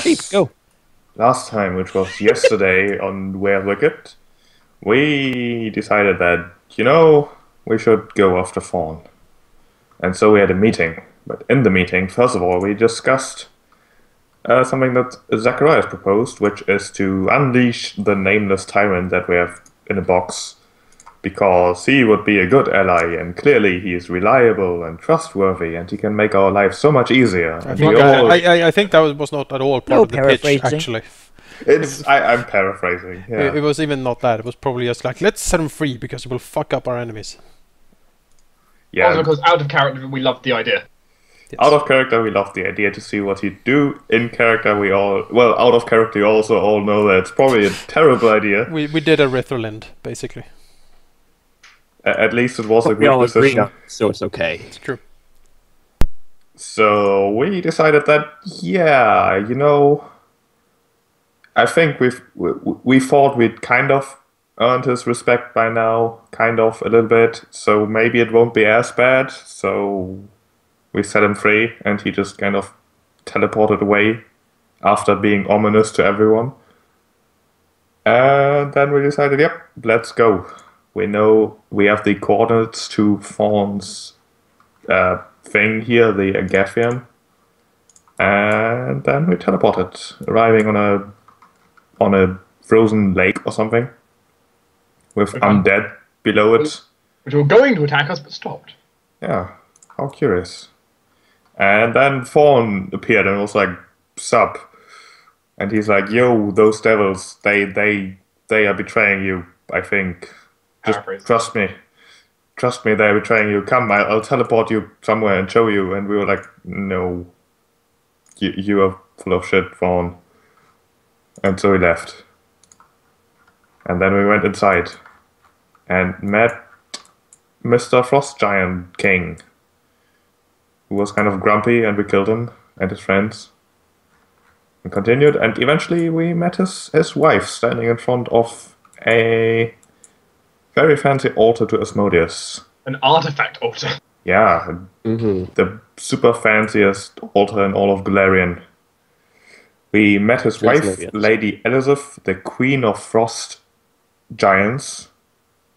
Sheep, go. Last time, which was yesterday on Where Wicked, we decided that, we should go after Fawn. And so we had a meeting. But in the meeting, first of all, we discussed something that Zacharias proposed, which is to unleash the nameless tyrant that we have in a box, because he would be a good ally, and clearly he is reliable and trustworthy, and he can make our lives so much easier. I And think we all, I think that was not at all part No of the pitch. paraphrasing. Actually, I'm paraphrasing. it Yeah. was even not that. It was probably just like, let's set him free because it will fuck up our enemies. Yeah. Also, because out of character, we loved the idea. Yes. Out of character, we love the idea to see what he'd do. In character, out of character, we also all know that it's probably a terrible idea. We did a Rethrolind, basically. At least it was a We good all agreed decision. on, so it's okay. It's true. So we decided that, yeah, I think we thought we'd kind of earned his respect by now, kind of a little bit. So maybe it won't be as bad. So we set him free, and he just kind of teleported away after being ominous to everyone. And then we decided, yep, let's go. We know we have the coordinates to Fawn's thing here, the Agathian. And then we teleported, arriving on a frozen lake or something, with undead below it. Which were going to attack us, but stopped. Yeah, how curious. And then Fawn appeared and was like, sup. And he's like, yo, those devils, they are betraying you, I think. Just Paraphrase. trust me. Trust me, they're betraying you. Come, I'll teleport you somewhere and show you. And we were like, no. You are full of shit, Fawn. And so we left. And then we went inside and met Mr. Frost Giant King, who was kind of grumpy, and we killed him and his friends. And continued, and eventually we met his wife standing in front of a very fancy altar to Asmodeus. An artifact altar. Yeah, Mm-hmm. the super fanciest altar in all of Galarian. We met his wife, Asmodeus. Lady Elizabeth, the Queen of Frost Giants.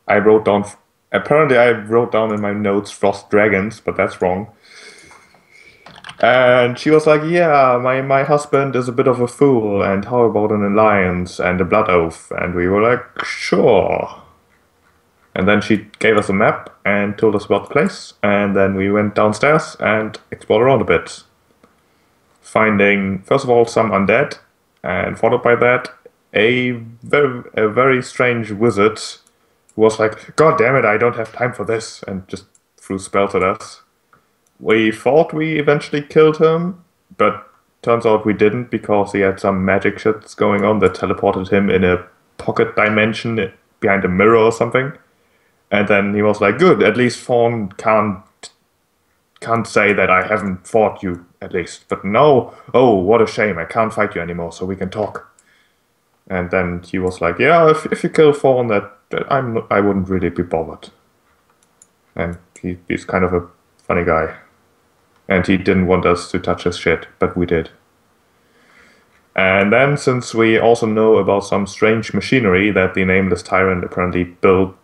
Apparently I wrote down in my notes Frost Dragons, but that's wrong. And she was like, yeah, my husband is a bit of a fool, and how about an alliance and a blood oath? And we were like, sure. And then she gave us a map and told us about the place, and then we went downstairs and explored around a bit. Finding, first of all, some undead, and followed by that, a very strange wizard who was like, God damn it, I don't have time for this, and just threw spells at us. We thought we eventually killed him, but turns out we didn't, because he had some magic shits going on that teleported him in a pocket dimension behind a mirror or something. And then he was like, good, at least Fawn can't say that I haven't fought you, at least. But no, oh, what a shame, I can't fight you anymore, so we can talk. And then he was like, yeah, if you kill Fawn, I wouldn't really be bothered. And he's kind of a funny guy. And he didn't want us to touch his shit, but we did. And then, since we also know about some strange machinery that the Nameless Tyrant apparently built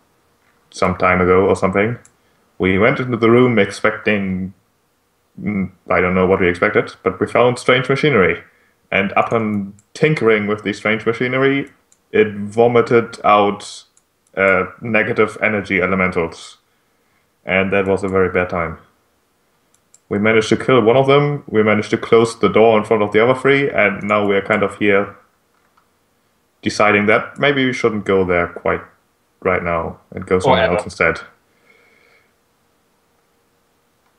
some time ago or something, we went into the room expecting... I don't know what we expected, but we found strange machinery. And upon tinkering with the strange machinery, it vomited out negative energy elementals. And that was a very bad time. We managed to kill one of them, we managed to close the door in front of the other three, and now we're kind of here deciding that maybe we shouldn't go there quite right now and go somewhere ever. else instead.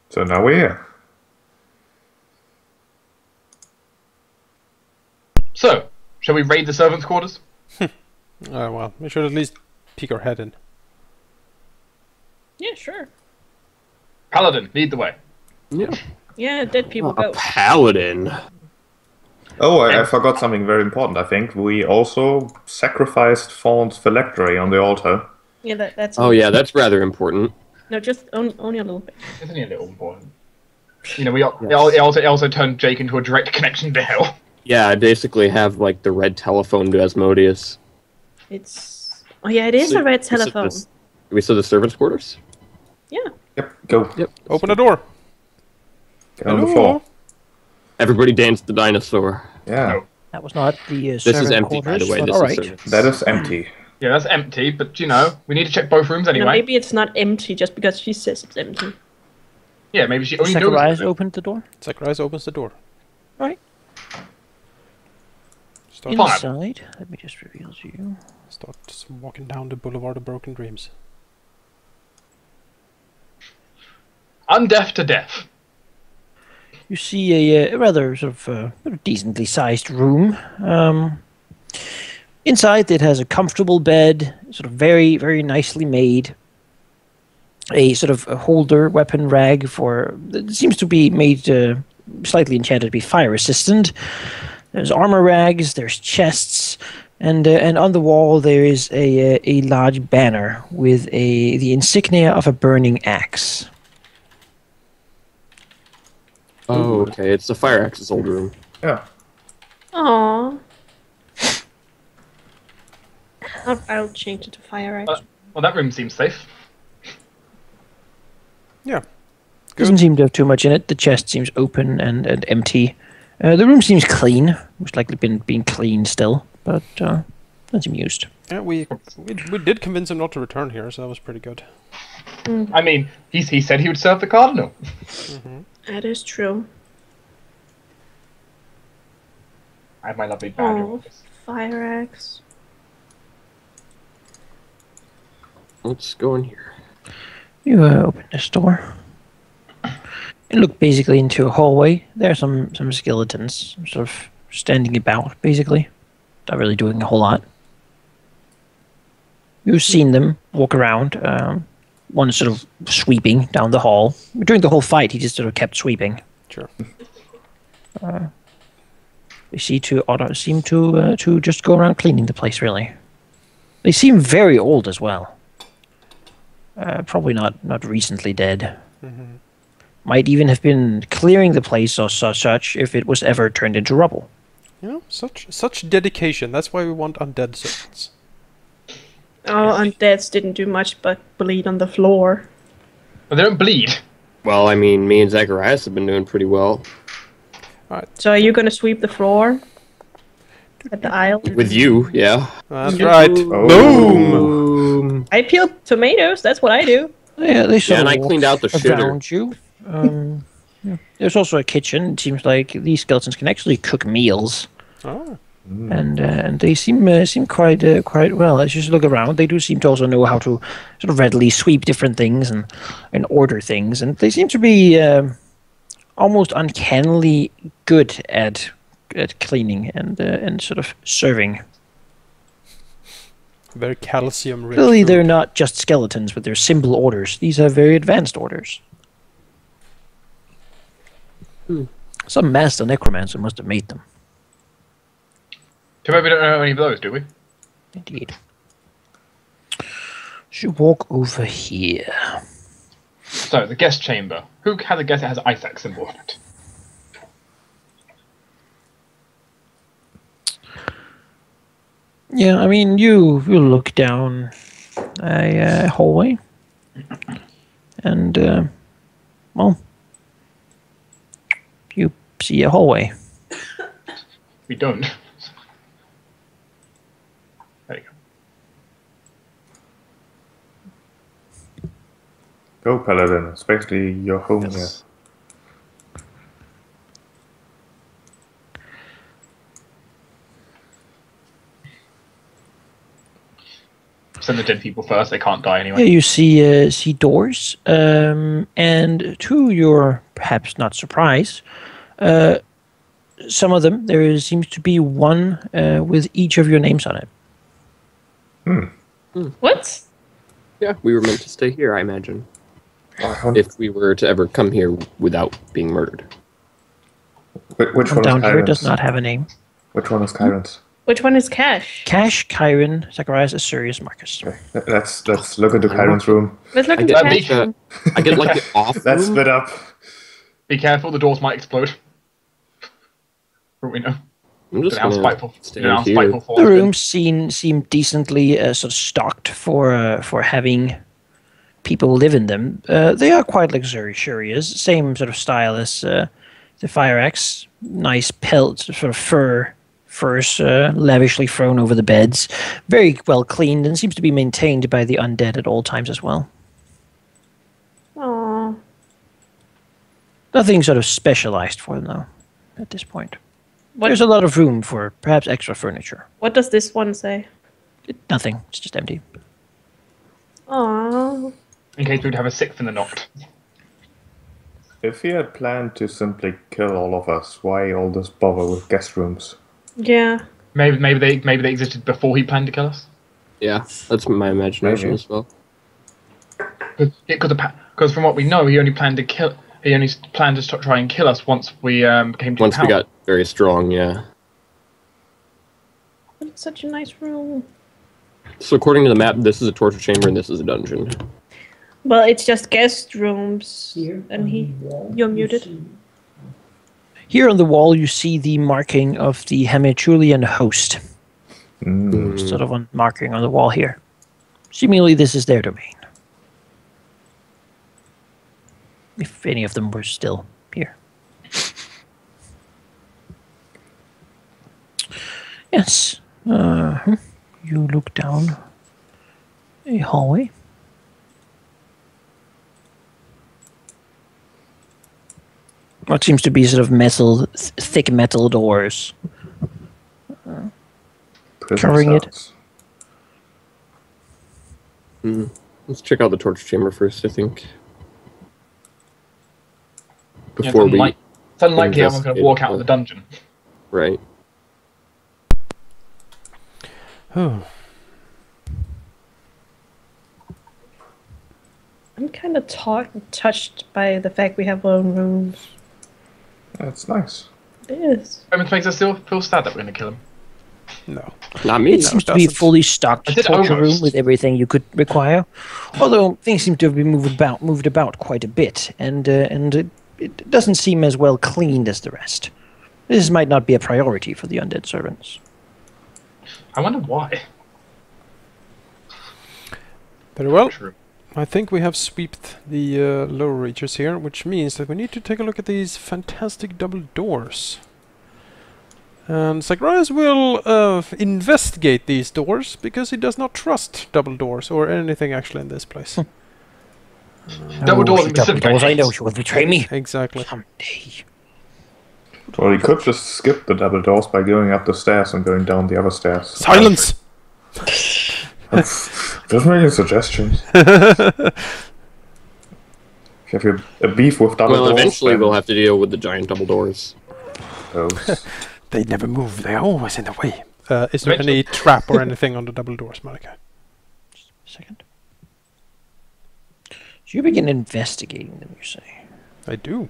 So now we're here. So, shall we raid the servants' quarters? Well, we should at least peek our head in. Yeah, sure. Paladin, lead the way. Yeah, dead people A go. paladin. Oh, I forgot something very important, I think. We also sacrificed Fawn's phylactery on the altar. Yeah, that's. Oh yeah, that's rather important. No, just only a little bit. It's only a little important. You know, it also turned Jake into a direct connection to hell. Yeah, I basically have like the red telephone to Asmodeus. It's. Oh yeah, it is So a red we said telephone. this- We said the servants' quarters? Yeah. Yep, go. Yep. Open the door. Get on the floor. Everybody dance the dinosaur. Yeah, No. That was not the This servant is empty, by quarters, the way. but This all is right. servants. that is empty. Yeah, that's empty, but we need to check both rooms Now, anyway. maybe it's not empty just because she says it's empty. Yeah, maybe she only knows. Zacharias opened the door. Zacharias opens the door. All right. Start, Fine. Inside, let me just reveal to you. start walking down the Boulevard of Broken Dreams. Undeaf to deaf. You see a rather sort of decently sized room. Inside, it has a comfortable bed, sort of very, very nicely made. A sort of a holder, weapon rag for. It seems to be made slightly enchanted to be fire resistant. There's armor rags, there's chests, and on the wall there is a large banner with the insignia of a burning axe. Oh, okay. It's the Fire Axe's old room. Yeah. Aww. I'll change it to fire axe. Well, that room seems safe. Yeah. Doesn't seem to have too much in it. The chest seems open and empty. The room seems clean. Most likely being cleaned still, but not seem used. Yeah, we did convince him not to return here, so that was pretty good. I mean, he said he would serve the cardinal. That is true. I have my lovely badge. Oh, fire axe. Let's go in here. You open this door and look basically into a hallway. There are some skeletons sort of standing about, basically. Not really doing a whole lot. You've seen them walk around. One is sort of sweeping down the hall. During the whole fight, he just sort of kept sweeping. Sure. They seem to just go around cleaning the place, really. They seem very old as well. Probably not recently dead. Might even have been clearing the place or such if it was ever turned into rubble. You know, such dedication. That's why we want undead servants. Oh, undeads didn't do much but bleed on the floor. But they don't bleed. Well, I mean, me and Zacharias have been doing pretty well. So are you gonna sweep the floor? At the aisle? With you, yeah. That's right. Oh. Boom! I peel tomatoes, that's what I do. Yeah, they sort and of I cleaned out the shitter. around you. Yeah. There's also a kitchen. It seems like these skeletons can actually cook meals. Oh. And they seem quite well. As you just look around, they do seem to also know how to sort of readily sweep different things and order things, and they seem to be almost uncannily good at cleaning and sort of serving. Very calcium rich. Clearly, food. they're not just skeletons with their simple orders. These are very advanced orders. Some master necromancer must have made them. Too bad we don't know any of those, do we? Indeed. Should walk over here. So, the guest chamber. Who has a guest that has an Isaac symbol on it? Yeah, I mean, you look down a hallway, and well, you see a hallway. We don't. There you go. Go, Paladin, especially your home here. Send the dead people first. They can't die Yeah, anyway. you see doors, and to your perhaps not surprise, some of them there seems to be one with each of your names on it. What? Yeah, we were meant to stay here, I imagine. Oh, If we were to ever come here without being murdered. which one Down is here Kyron's? does not have a name. Which one is Kyron's? Which one is Cash? Cash, Chiron, Zacharias, Asurius, Marcus. Let's look into Kyron's room. Let's look I into get, Cash. I get like the off Let's room. split up. Be careful, the doors might explode. For all we know. I'm just How gonna spiteful. stand How here. spiteful Thor The has been. rooms seem decently sort of stocked for having people live in them. They are quite luxurious, same sort of style as the Fire Axe. Nice pelt, sort of furs lavishly thrown over the beds. Very well cleaned and seems to be maintained by the undead at all times as well. Aww. Nothing sort of specialized for them though at this point. What, There's a lot of room for perhaps extra furniture. what does this one say? Nothing. It's just empty. Aww. In case we'd have a sixth in the knot. If he had planned to simply kill all of us, why all this bother with guest rooms? Yeah. Maybe they existed before he planned to kill us. Yeah, that's my imagination Maybe. as well. Because from what we know, he only planned to kill. He only planned to try and kill us once we came to Once power. we got very strong, yeah. It's such a nice room. So according to the map, this is a torture chamber and this is a dungeon. Well, it's just guest rooms. And you're muted. Here on the wall, you see the marking of the Hemichulian host. Sort of on marking on the wall here. Seemingly, this is their domain. If any of them were still here. Yes. You look down a hallway. What seems to be sort of metal, thick metal doors. Prison Covering it. cells. Let's check out the torture chamber first, I think. Yeah, Before we... it's unlikely I'm going to investigate walk out of the- the dungeon. Right. Oh, I'm kind of touched by the fact we have our own rooms. That's nice. It is. It makes us still feel sad that we're going to kill him. no. Not me. It seems to be a doesn't. fully stocked I did torture room almost. with everything you could require. Although things seem to have been moved about quite a bit, and it doesn't seem as well cleaned as the rest. This might not be a priority for the undead servants. I wonder why. Very well. True. I think we have swept the lower reaches here, which means that we need to take a look at these fantastic double doors. And Zacharias will investigate these doors, because he does not trust double doors or anything actually in this place. Double doors you in double Pacific doors, I Games. know you will betray me. Exactly. Someday. Well, you could just skip the double doors by going up the stairs and going down the other stairs. Silence! Just making suggestions. If you have a beef with double Well, doors, eventually then we'll have to deal with the giant double doors. those. They never move, they're always in the way. Is there any trap or anything on the double doors, Malachi? Second. So you begin investigating them, you say? I do.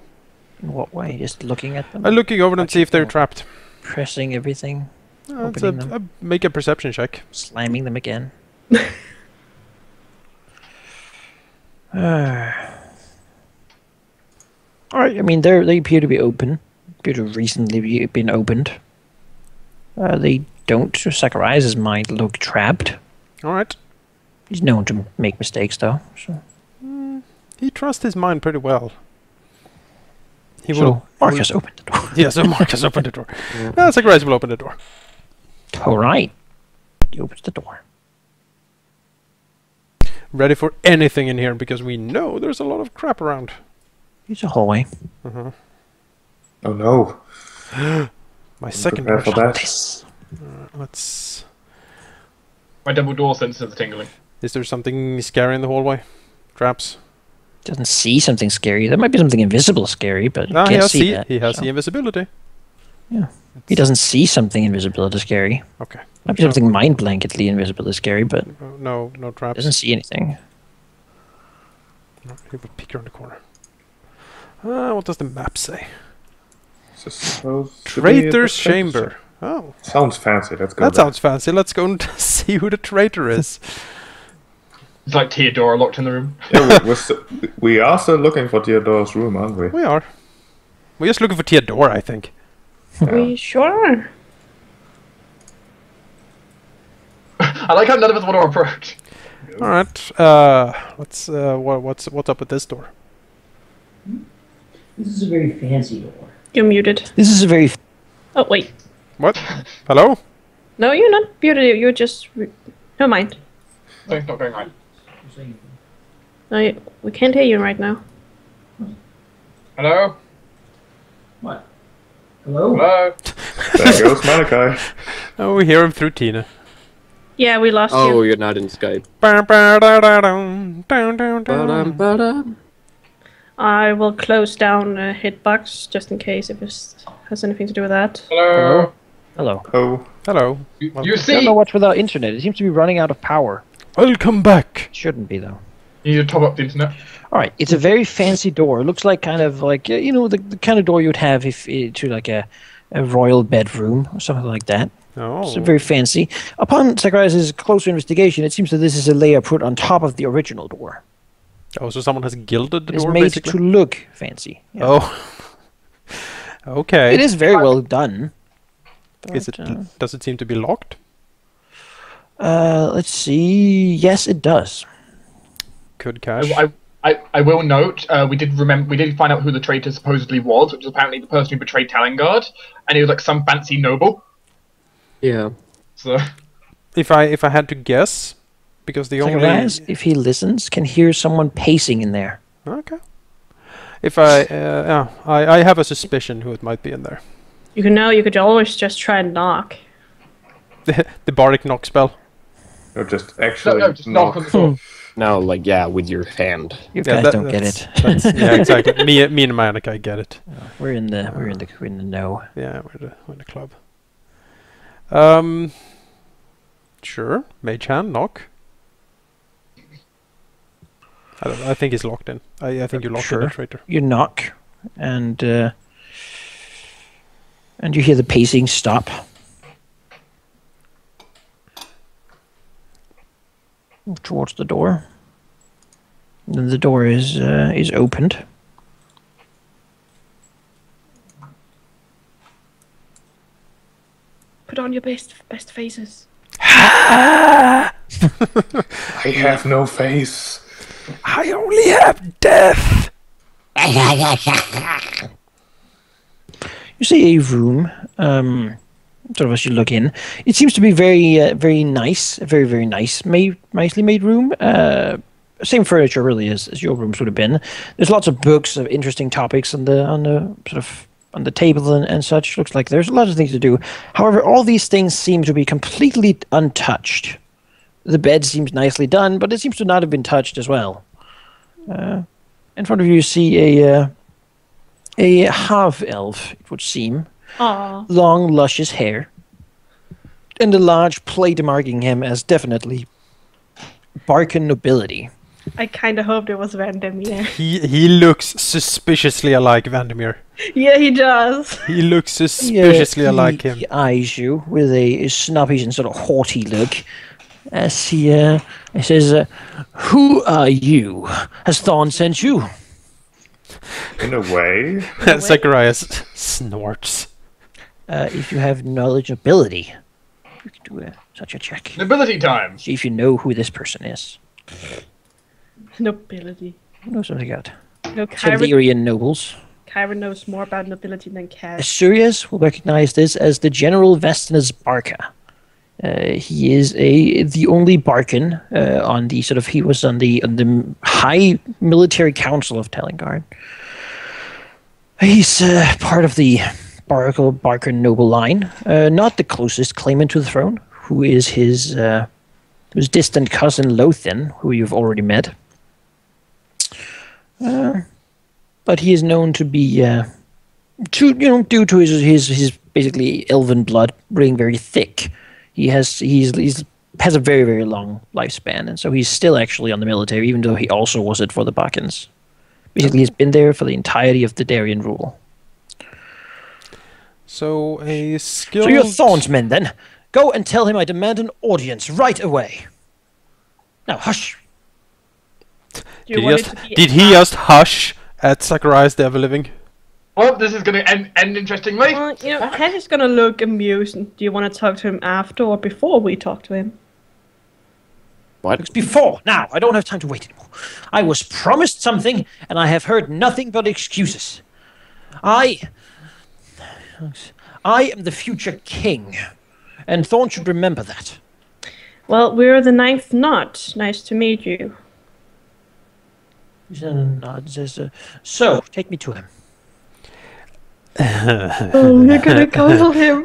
In what way? Just looking at them? I'm looking over and see if they're Looking trapped. Pressing everything? It's Opening them. make a perception check. Slamming them again? Alright, I mean, they appear to be open. Appear to have recently been opened. They don't, to Zacharias' mind, look trapped. Alright. He's known to make mistakes, though. So, He trusts his mind pretty well. He so Marcus opened the door. Yeah, so Marcus opened the door. Zacharias will open the door. Alright. He opens the door. Ready for anything in here, because we know there's a lot of crap around. It's a hallway. Oh no. My second Prepare for version. that. This. Let's... My double door sensors are tingling. Is there something scary in the hallway? Traps? Doesn't see something scary. There might be something invisible scary, but he Ah, can't see that. he has so. the invisibility. Yeah. He doesn't see something invisibility scary. Okay. Might be something mind blanketly invisibility scary, but No traps. doesn't see anything. No, he will peek around the corner. What does the map say? Is this supposed to be a Traitor's traitor chamber. Oh, Sounds fancy. Let's go. that there. sounds fancy. Let's go and see who the traitor is. It's like Theodora locked in the room. Yeah, we are still looking for Theodore's room, aren't we? We are. We're just looking for Theodora, I think. We sure are. I like how none of us want to approach. All right. Let's. What's up with this door? This is a very fancy door. You're muted. This is a very... Oh, wait. What? Hello? No, you're not muted. You're just... Never mind. Something's not going right. No, we can't hear you right now. Hello? What? Hello? Hello? There goes Malachi. Oh, we hear him through Tina. Yeah, we lost Oh, you. you're not in Skype. Ba-dum. Ba-dum. I will close down Hitbox just in case if it has anything to do with that. Hello? Hello. Oh, Hello. You I don't see? know what's with our internet. It seems to be running out of power. I'll come back. Shouldn't be, though. You need to top up the internet. All right, it's a very fancy door. It looks like kind of like, you know, the kind of door you'd have if to like a royal bedroom or something like that. Oh. It's very fancy. Upon Zacharias' closer investigation, it seems that this is a layer put on top of the original door. Oh, so someone has gilded the It's door, made basically? to look fancy. Yeah. Oh. Okay. It is very well done. Is it? But, Does it seem to be locked? let's see. Yes, it does. Good cash. I will note, we did find out who the traitor supposedly was, which was apparently the person who betrayed Talengard, and he was like some fancy noble. Yeah. So If I had to guess, because the only Zacharias, if he listens, can hear someone pacing in there. okay. If I have a suspicion who it might be in there. You could always just try and knock. The bardic knock spell. or just actually no, just knock on the door. No, like, yeah, with your hand. You Yeah, guys don't get it. Yeah, exactly. me and Manica get it. We're in the know. Yeah, we're the club. Sure. Mage hand knock. I don't know, I think he's locked in. I think you locked in Sure. the traitor. You knock, and you hear the pacing stop. Move towards the door. And then the door is opened. Put on your best faces. I have no face. I only have death. You see a room, sort of as you look in. It seems to be very nice, a very nice, nicely made room. Same furniture really as your rooms would have been. There's lots of books of interesting topics on the sort of on the table and such. Looks like there's a lot of things to do. However, all these things seem to be completely untouched. The bed seems nicely done, but it seems to not have been touched as well. In front of you see a half-elf, it would seem. Aww. Long, luscious hair. And a large plate marking him as definitely Barca nobility. I kind of hoped it was Vandemir. He looks suspiciously alike Vandemir. Yeah, he does. He looks suspiciously alike him. He eyes you with a snobbish and sort of haughty look as he says, "Who are you? Has Thorn sent you?" In a way. Zacharias snorts. If you have knowledge ability, you can do such a check. Nobility time. See if you know who this person is. Nobility. Who knows what they got? No, Kyron Tellurian nobles. knows more about nobility than Cass. Asturias will recognize this as the General Vestas Barca. He is the only Barcan on the sort of he was on the high military council of Talengard. He's part of the Barcan noble line, not the closest claimant to the throne, who is his distant cousin Lothin, who you've already met. But he is known to be, due to his basically elven blood being very thick. He has a very long lifespan, and so he's still actually on the military, even though he also was it for the Bacchans. Basically, he's been there for the entirety of the Darien rule. So a skilled... So you're Thorn's men, then. Go and tell him I demand an audience right away. Now, hush. Did he just hush at Zacharias the Ever-Living? Well, this is going to end interestingly. Cass is gonna look amused. Do you want to talk to him after or before we talk to him? What? Before, now, I don't have time to wait anymore. I was promised something, and I have heard nothing but excuses. I am the future king, and Thorn should remember that. Well, we're the ninth knot. Nice to meet you. So, take me to him. Oh, you're gonna kill him.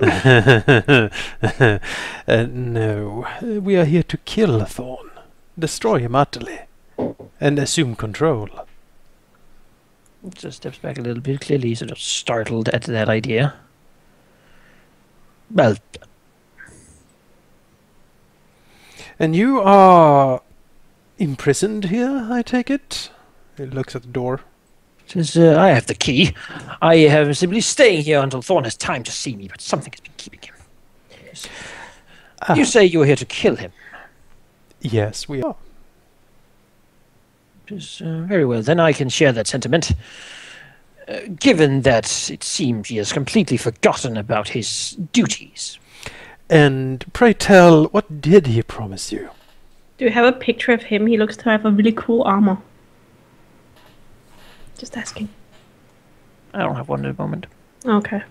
No, we are here to kill Thorn, destroy him utterly, and assume control. Just steps back a little bit, clearly sort of startled at that idea. Well, And you are imprisoned here, I take it? He looks at the door. says, I have the key. I am simply staying here until Thorn has time to see me, but something has been keeping him. You say you're here to kill him. Yes, we are. Very well, then I can share that sentiment. Given that it seems he has completely forgotten about his duties. And pray tell, what did he promise you? Do you have a picture of him? He looks to have a really cool armor. Just asking. I don't have one at the moment. Okay.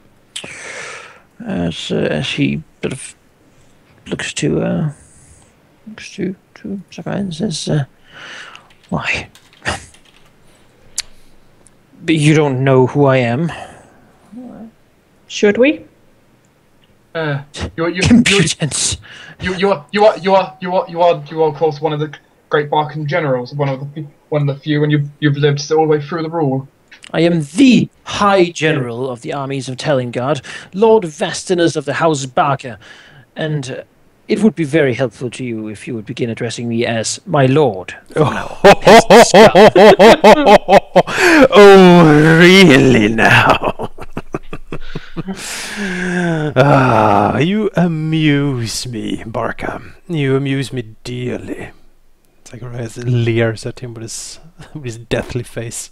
As he sort of looks to Sakurai and says, why? But you don't know who I am. Should we? Impudence. You are of course one of the great Barcan generals, one of the few, and you've lived all the way through the rule. I am the High General of the armies of Telengard, Lord Vestas of the House Barca, and it would be very helpful to you if you would begin addressing me as my lord. Oh, really now? You amuse me, Barca. You amuse me dearly. It's like Rahal leers at him with his deathly face.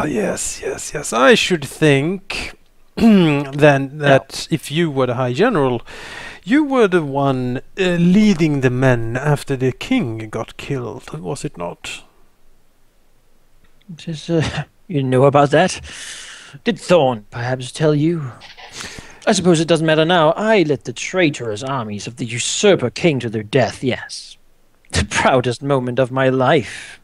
Yes. I should think then that if you were the High General, you were the one leading the men after the king got killed, was it not? You know about that? Did Thorn perhaps tell you? I suppose it doesn't matter now. I led the traitorous armies of the usurper king to their death, yes. The proudest moment of my life.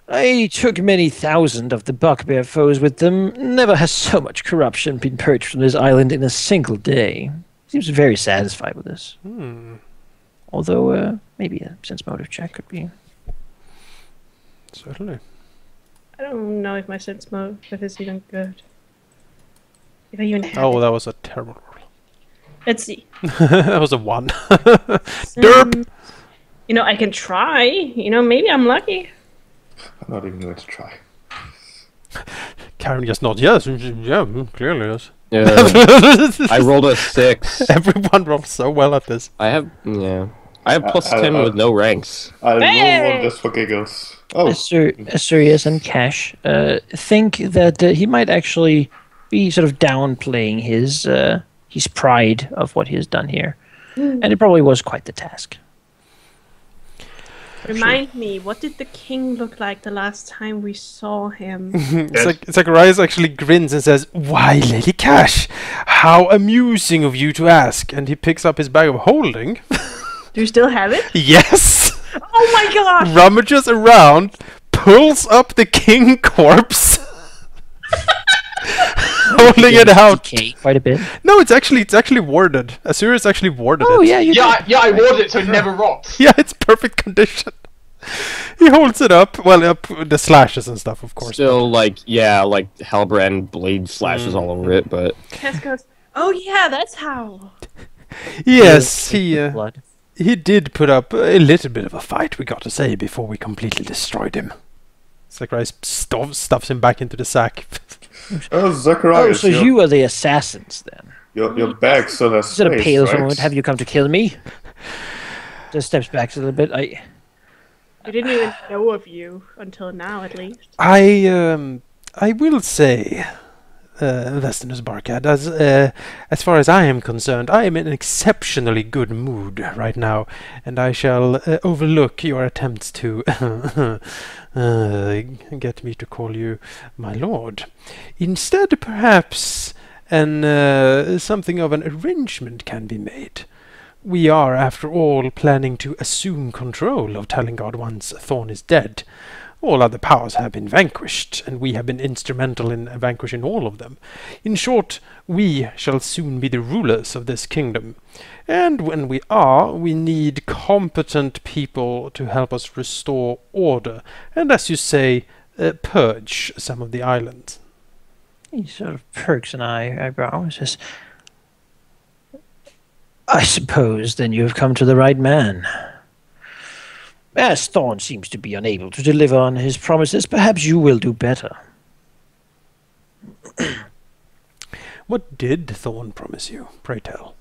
I took many thousand of the bugbear foes with them. Never has so much corruption been purged from this island in a single day. Seems very satisfied with this. Although, maybe a sense motive check could be. Certainly. I don't know if my sense motive is even good. If I even have Oh, it. that was a terrible roll. Let's see. That was a 1. Derp! I can try. Maybe I'm lucky. I'm not even going to try. Karen just nods. Yes, yeah, clearly yes. Yeah. I rolled a 6. Everyone rolls so well at this. I have plus 10 with no ranks. I'll Hey! roll one just for giggles. Oh, Asturias and Cash think that he might actually be sort of downplaying his pride of what he has done here. And it probably was quite the task. Remind me, what did the king look like the last time we saw him? It's like Rise actually grins and says, "Why, Lady Cash, how amusing of you to ask." And he picks up his bag of holding. Do you still have it? Yes! Oh my god! Rummages around, pulls up the king corpse, holding it out. Decay quite a bit. No, it's actually warded. Asura's actually warded Oh it. yeah, you did. I warded it so it never rots. Yeah, it's perfect condition. He holds it up. Well, up the slashes and stuff, of course. Still, like Halbrand blade slashes all over it, but Tess goes, oh yeah, that's how. Yes, Blood. he did put up a little bit of a fight, we got to say, before we completely destroyed him. Zacharias stuffs him back into the sack. oh, Zacharias, So you are the assassins then? your bag still has Is it a space, pale right? moment? Have you come to kill me? Just steps back a little bit. I didn't even know of you until now, at least. I will say Vestas Barca. As far as I am concerned, I am in an exceptionally good mood right now, and I shall overlook your attempts to get me to call you my lord. Instead, perhaps something of an arrangement can be made. We are, after all, planning to assume control of Talengard once Thorn is dead. All other powers have been vanquished, and we have been instrumental in vanquishing all of them. In short, we shall soon be the rulers of this kingdom. And when we are, we need competent people to help us restore order, and as you say, purge some of the islands. He sort of perks an eyebrow and says, I suppose then you have come to the right man. As Thorn seems to be unable to deliver on his promises, perhaps you will do better. What did Thorn promise you, pray tell?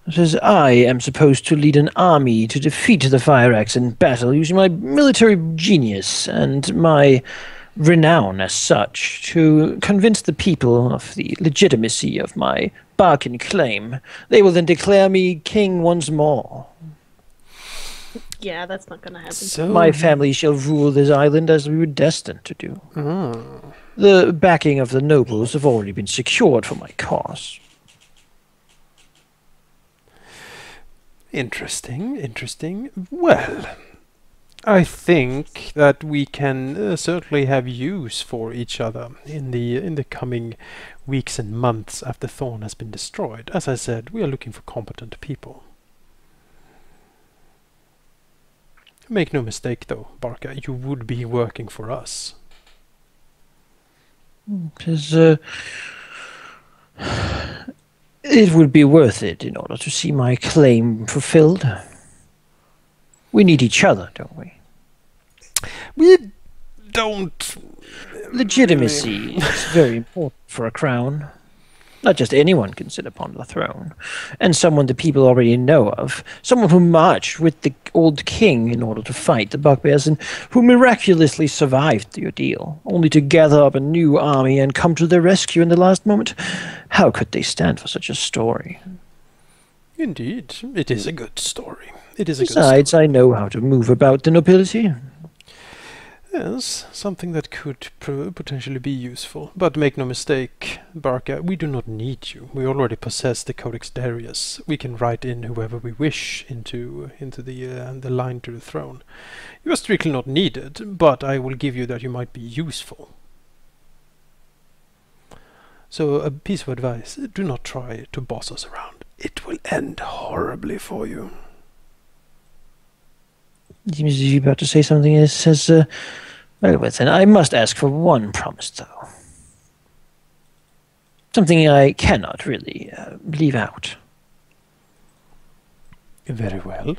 It says, I am supposed to lead an army to defeat the Fire Axe in battle using my military genius and my renown as such to convince the people of the legitimacy of my Barcan claim. They will then declare me king once more. Yeah, that's not gonna happen. So My family shall rule this island as we were destined to do. The backing of the nobles have already been secured for my cause. Interesting. Well, I think that we can certainly have use for each other in the coming weeks and months after Thorn has been destroyed. As I said, we are looking for competent people. Make no mistake, though, Barca, you would be working for us. It would be worth it in order to see my claim fulfilled. We need each other, don't we? We don't... Legitimacy is very important for a crown. Not just anyone can sit upon the throne, and someone the people already know of, someone who marched with the old king in order to fight the bugbears, and who miraculously survived the ordeal, only to gather up a new army and come to their rescue in the last moment. How could they stand for such a story? Indeed, it is a good story. It is a good story. Besides, I know how to move about the nobility. Yes, something that could potentially be useful. But make no mistake, Barca, we do not need you. We already possess the Codex Darius. We can write in whoever we wish into the line to the throne. You are strictly not needed, but I will give you that you might be useful. So a piece of advice, do not try to boss us around. It will end horribly for you. It seems as if you're about to say something that says, well, then I must ask for one promise, though. Something I cannot really leave out. Very well.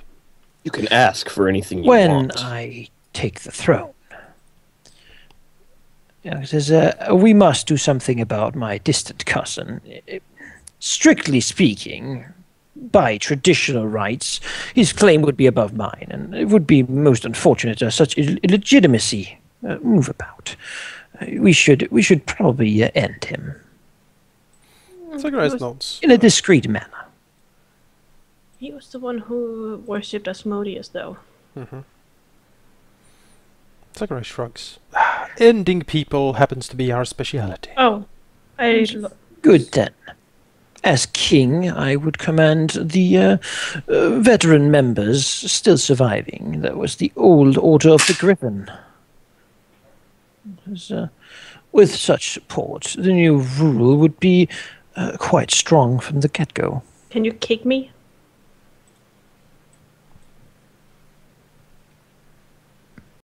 You can ask for anything you When want. I take the throne, it says, we must do something about my distant cousin. Strictly speaking, by traditional rights, his claim would be above mine, and it would be most unfortunate to such illegitimacy move about. We should probably end him Zacharias nods. in a discreet manner. He was the one who worshipped Asmodeus, though. Zacharias shrugs. Ending people happens to be our speciality. Oh, Good then. As king, I would command the veteran members still surviving. That was the old Order of the Griffin. With such support, the new rule would be quite strong from the get-go. Can you kick me?